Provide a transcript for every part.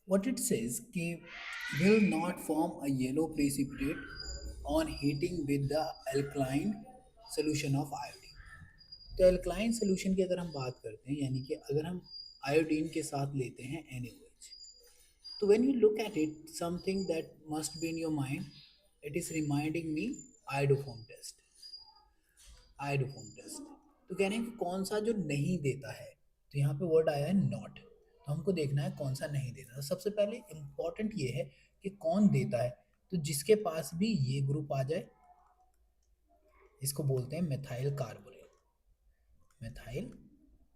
what it says कि will not form a yellow precipitate on heating with the alkaline solution of iodine। तो alkaline solution की अगर हम बात करते हैं यानी कि अगर हम आयोडीन के साथ लेते हैं NaOH, तो when you look at it something that must be in your mind, it is reminding me iodoform test. Iodoform test तो कह रहे हैं कि कौन सा जो नहीं देता है, तो यहाँ पे वर्ड आया है नॉट, तो हमको देखना है कौन सा नहीं देता। तो सबसे पहले इंपॉर्टेंट ये है कि कौन देता है, तो जिसके पास भी ये ग्रुप आ जाए इसको बोलते हैं मेथाइल कार्बोनिल। मेथाइल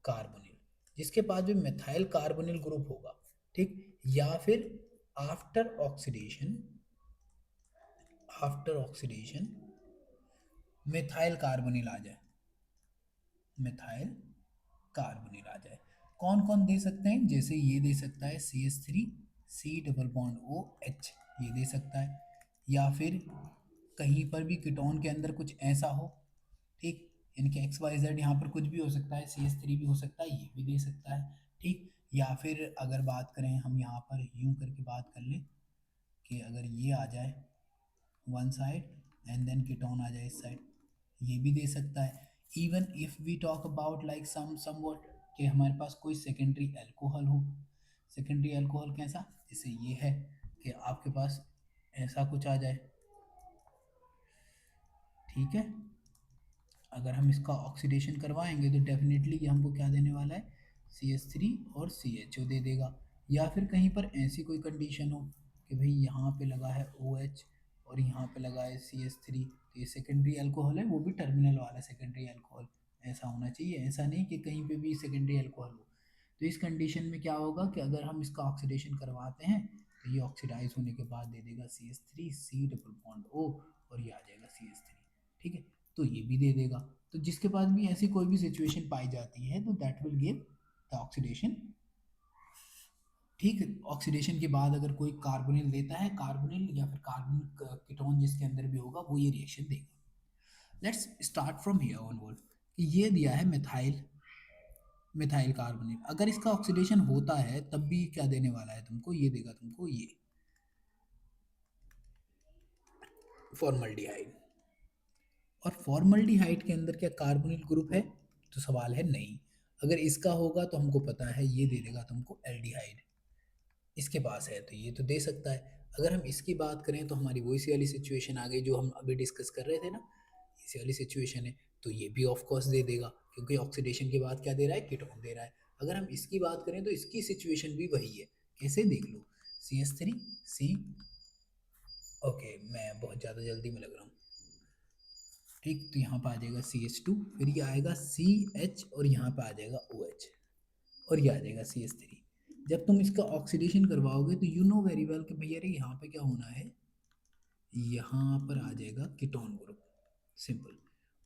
कार्बोनिल, जिसके पास भी मेथाइल कार्बोनिल ग्रुप होगा, ठीक, या फिर after oxidation, after oxidation methyl carbonyl आ जाए, मिथाइल कार्बोनिल आ जाए। कौन कौन दे सकते हैं, जैसे ये दे सकता है CH3 C double bond OH, ये दे सकता है, या फिर कहीं पर भी कीटोन के अंदर कुछ ऐसा हो, ठीक, इनके XYZ यहाँ पर कुछ भी हो सकता है, CH3 भी हो सकता है, ये भी दे सकता है, ठीक। या फिर अगर बात करें हम यहाँ पर यूं करके बात कर लें कि अगर ये आ जाए one side and then ketone आ जाए इस साइड, ये भी दे सकता है। Even if we talk about like somewhat कि हमारे पास कोई सेकेंडरी अल्कोहल हो, सेकेंडरी अल्कोहल कैसा, जैसे ये है कि आपके पास ऐसा कुछ आ जाए, ठीक है, अगर हम इसका ऑक्सीडेशन करवाएंगे तो डेफिनेटली ये हमको क्या देने वाला है, CH3 और CHO दे देगा। या फिर कहीं पर ऐसी कोई कंडीशन हो कि भाई यहाँ पे लगा है OH और यहाँ पे लगा है CH3, तो ये सेकेंडरी अल्कोहल है, वो भी टर्मिनल वाला सेकेंडरी अल्कोहल ऐसा होना चाहिए, ऐसा नहीं कि कहीं पे भी सेकेंडरी अल्कोहल हो। तो इस कंडीशन में क्या होगा कि अगर हम इसका ऑक्सीडेशन करवाते हैं तो ये ऑक्सीडाइज होने के बाद दे देगा CH3 C double bond O और ये आ जाएगा CH3, ठीक है, तो ये भी दे देगा। तो जिसके पास भी ऐसी कोई भी सिचुएशन पाई जाती है तो that will give the oxidation, ठीक है। ऑक्सीडेशन के बाद अगर कोई कार्बोनिल देता है, कार्बोनिल या फिर कार्बन कीटोन जिसके अंदर भी होगा वो ये रिएक्शन देगा। Let's start from here onward कि ये दिया है मिथाइल, मिथाइल कार्बोनिल, अगर इसका ऑक्सीडेशन होता है तब भी क्या देने वाला है तुमको, ये देगा तुमको ये फॉर्मल्डिहाइड। और फॉर्मल्डिहाइड के अंदर क्या कार्बोनिल ग्रुप है, तो सवाल है नहीं। अगर इसका होगा तो हमको पता है ये दे देगा तुमको एल्डिहाइड, इसके पास है तो ये तो दे सकता है। अगर हम इसकी बात करें तो हमारी वो इसी वाली सिचुएशन आ गई जो हम अभी डिस्कस कर रहे थे ना, इसी वाली सिचुएशन है, तो ये भी ऑफ कोर्स दे देगा क्योंकि ऑक्सीडेशन के बाद क्या दे रहा है, कीटोन दे रहा है। अगर हम इसकी बात करें तो इसकी सिचुएशन भी वही है, कैसे देख लो, CH3 C, ओके मैं बहुत ज़्यादा जल्दी में लग रहा हूँ, ठीक, तो यहाँ पर आ जाएगा CH2, फिर ये आएगा CH और यहाँ पर आ जाएगा OH और ये आ जाएगा CH3। जब तुम इसका ऑक्सीडेशन करवाओगे तो यू नो वेरी वेल कि भैया रे यहाँ पे क्या होना है, यहाँ पर आ जाएगा कीटोन ग्रुप, सिंपल।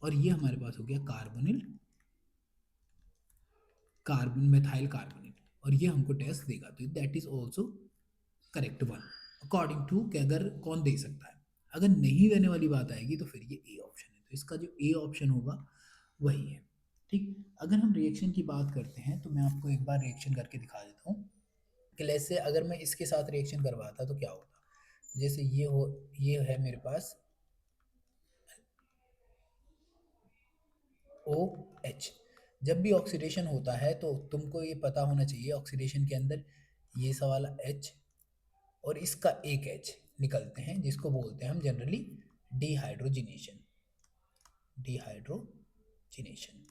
और ये हमारे पास हो गया कार्बोनिल, कार्बन मेथाइल कार्बोनिल, और ये हमको टेस्ट देगा, तो that is also correct one according to कि अगर कौन दे सकता है। अगर नहीं देने वाली बात आएगी तो फिर ये ए ऑप्शन है, तो इसका जो ए ऑप्शन होगा वही है, ठीक। अगर हम रिएक्शन की बात करते हैं तो मैं आपको एक बार रिएक्शन करके दिखा देता हूँ कि जैसे अगर मैं इसके साथ रिएक्शन करवाता तो क्या होता। जैसे ये हो, ये है मेरे पास OH, जब भी ऑक्सीडेशन होता है तो तुमको ये पता होना चाहिए ऑक्सीडेशन के अंदर ये सा वाला H और इसका एक H निकलते हैं जिसको बोलते हैं हम जनरली डिहाइड्रोजिनेशन, डिहाइड्रोजिनेशन।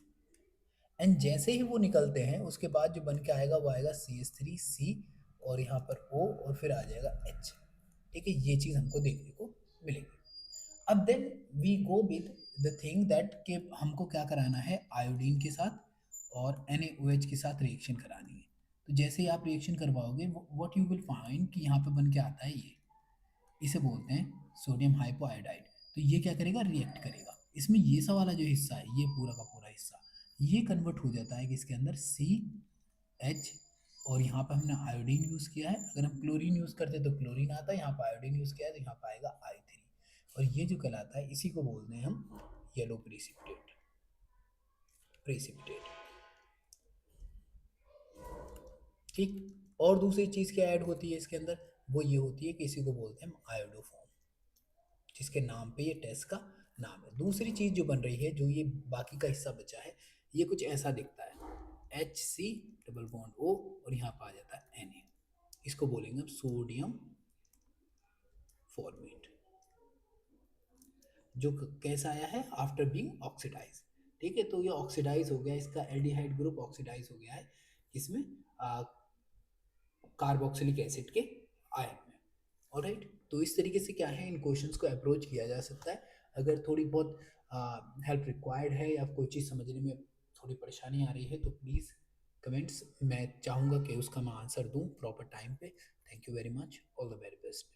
एंड जैसे ही वो निकलते हैं उसके बाद जो बन के आएगा वो आएगा CH3C और यहाँ पर O और फिर आ जाएगा H, ठीक है, ये चीज़ हमको देखने को मिलेगी। अब then we go with the thing that कि हमको क्या कराना है, आयोडीन के साथ और NaOH के साथ रिएक्शन करानी है। तो जैसे ही आप रिएक्शन करवाओगे व्हाट यू विल फाइंड कि यहाँ पे बन के आता है ये, इसे बोलते हैं सोडियम हाइपोआयोडाइड। तो ये क्या करेगा, रिएक्ट करेगा, इसमें ये सा वाला जो हिस्सा है ये पूरा का पूरा हिस्सा ये कन्वर्ट हो जाता है कि इसके अंदर CH और यहाँ पर हमने आयोडीन यूज़ किया है, अगर हम क्लोरीन यूज़ करते तो क्लोरीन आता है, यहाँ पर आयोडीन यूज़ किया है तो यहाँ पर आएगा I3, और ये जो कहलाता है इसी को बोलते हैं हम येलो प्रेसिपिटेट, प्रेसिपिटेट, ठीक। और दूसरी चीज़ क्या ऐड होती है इसके अंदर, वो ये होती है कि इसी को बोलते हैं हम आयोडोफॉर्म, जिसके नाम पे ये टेस्ट का नाम है। दूसरी चीज़ जो बन रही है, जो ये बाकी का हिस्सा बचा है, ये कुछ ऐसा दिखता है, HC डबल बॉन्ड O और यहाँ पर आ जाता है Na, इसको बोलेंगे हम सोडियम फॉर्मेट, जो कैसा आया है आफ्टर बीइंग ऑक्सीडाइज। ठीक है, तो ये ऑक्सीडाइज हो गया, इसका एल्डिहाइड ग्रुप ऑक्सीडाइज हो गया है इसमें कार्बोक्सिलिक एसिड के आयन में। ऑलराइट, तो इस तरीके से क्या है, इन क्वेश्चंस को अप्रोच किया जा सकता है। अगर थोड़ी बहुत हेल्प रिक्वायर्ड है या कोई चीज़ समझने में थोड़ी परेशानी आ रही है तो प्लीज़ कमेंट्स, मैं चाहूँगा कि उसका मैं आंसर दूँ प्रॉपर टाइम पे। Thank you very much, all the very best.